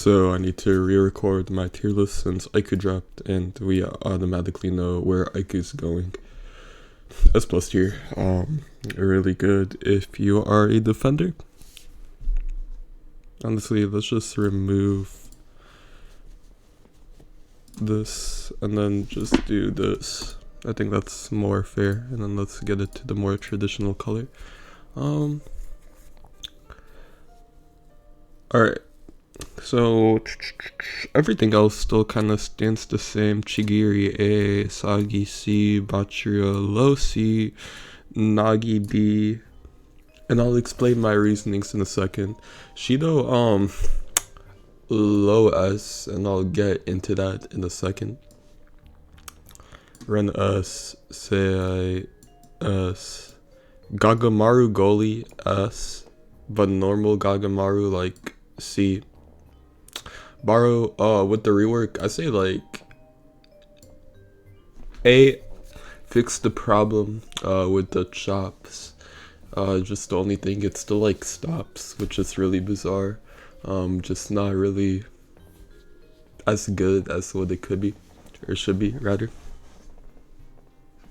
So I need to re-record my tier list since Aiku dropped, and we automatically know where Aiku's going. S plus tier, really good if you are a defender. Honestly, let's just remove this and then just do this. I think that's more fair, and then let's get it to the more traditional color. Alright, so everything else still kind of stands the same. Chigiri A, Sagi C, Bachira low C, Nagi B, and I'll explain my reasonings in a second. Shido low S, and I'll get into that in a second. Ren S, Sei S, Gagamaru goalie S, but normal Gagamaru like C. Baro with the rework, I say like A, fix the problem with the chops. Just the only thing, it still like stops, which is really bizarre. Just not really as good as what it could be, or should be rather.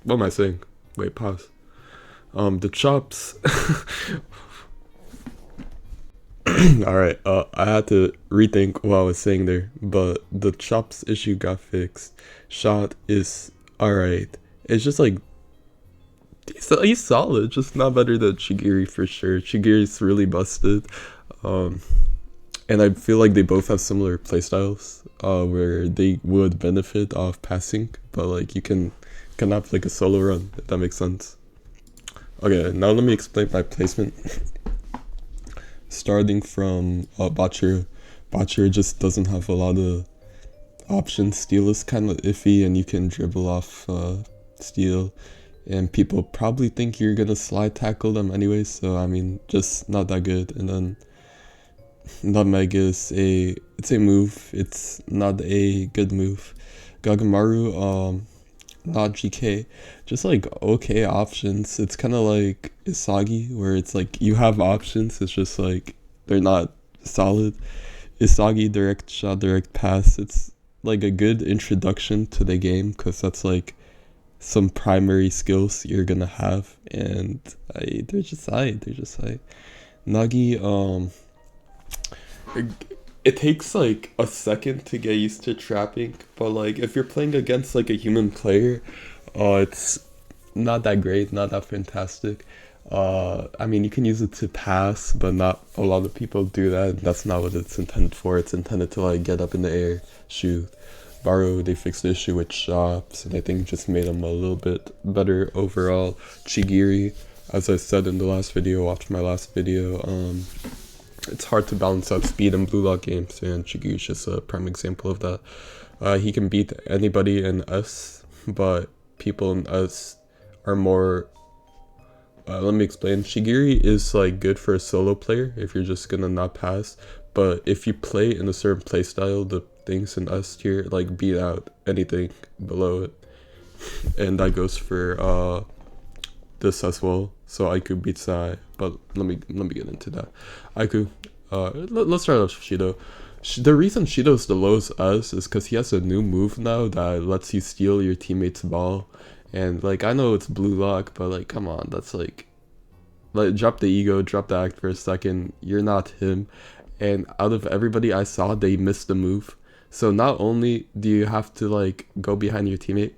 What am I saying? Wait, pause. The chops. Alright, I had to rethink what I was saying there, but the chops issue got fixed. Shot is alright. It's just like, he's solid, just not better than Chigiri for sure. Chigiri's really busted. And I feel like they both have similar playstyles, where they would benefit off passing, but like you can have like a solo run, if that makes sense. Okay, now let me explain my placement. Starting from Bachira. Bachira just doesn't have a lot of options. Steal is kind of iffy, and you can dribble off steal, and people probably think you're gonna slide tackle them anyway, so I mean, just not that good. And then Nutmeg is it's a move, it's not a good move. Gagamaru, not GK, just like okay options. It's kind of like Isagi, where it's like you have options, it's just like they're not solid. Isagi, direct shot, direct pass, it's like a good introduction to the game, because that's like some primary skills you're gonna have, and they're just high. Nagi, it takes like a second to get used to trapping, but like if you're playing against like a human player, it's not that great, not that fantastic. I mean, you can use it to pass, but not a lot of people do that. That's not what it's intended for. It's intended to like get up in the air, shoot. Baro, they fixed the issue with shops, and I think just made them a little bit better overall. Chigiri, as I said in the last video, watch my last video, it's hard to balance out speed in blue lock games, and Chigiri is just a prime example of that. He can beat anybody in S, but people in S are more, let me explain. Chigiri is like good for a solo player if you're just gonna not pass, but if you play in a certain playstyle, the things in S tier like beat out anything below it, and that goes for this as well. So Aiku beats Sai, but let me get into that. Aiku, let's start off with Shido. The reason Shido's the lowest S is because he has a new move now that lets you steal your teammate's ball, and like I know it's blue lock, but like come on, that's like drop the ego, drop the act for a second. You're not him, and out of everybody I saw, they missed the move. So not only do you have to like go behind your teammate,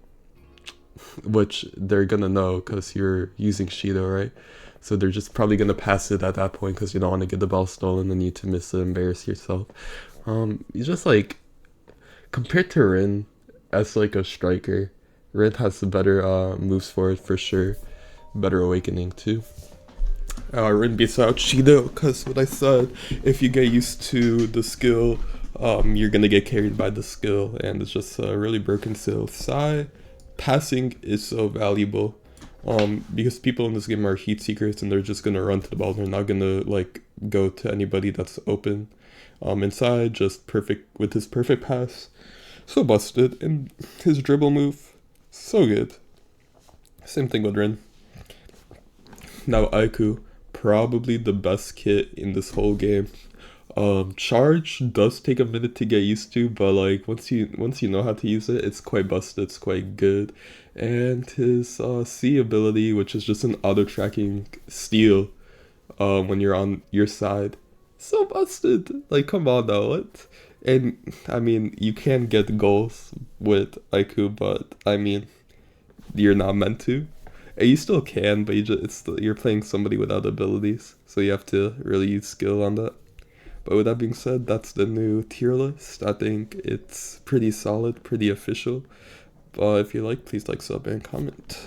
which they're gonna know because you're using Shido, right? So they're just probably gonna pass it at that point because you don't want to get the ball stolen and you to miss it, embarrass yourself. You just like, compared to Rin as like a striker, Rin has the better moves for it for sure, better awakening too. Rin beats out Shido because what I said, if you get used to the skill, you're gonna get carried by the skill, and it's just a really broken skill. Sai, passing is so valuable, because people in this game are heat seekers, and they're just gonna run to the ball. They're not gonna like go to anybody that's open. Inside, just perfect with his perfect pass, so busted, and his dribble move, so good. Same thing with Rin. Now Aiku, probably the best kit in this whole game. Charge does take a minute to get used to, but like once you know how to use it, it's quite busted, it's quite good. And his C ability, which is just an auto tracking steal when you're on your side. So busted. Like come on now, what? And I mean you can get goals with Aiku, but I mean you're not meant to. And you still can, but you're playing somebody without abilities, so you have to really use skill on that. But with that being said, that's the new tier list. I think it's pretty solid, pretty official. But if you like, please like, sub, and comment.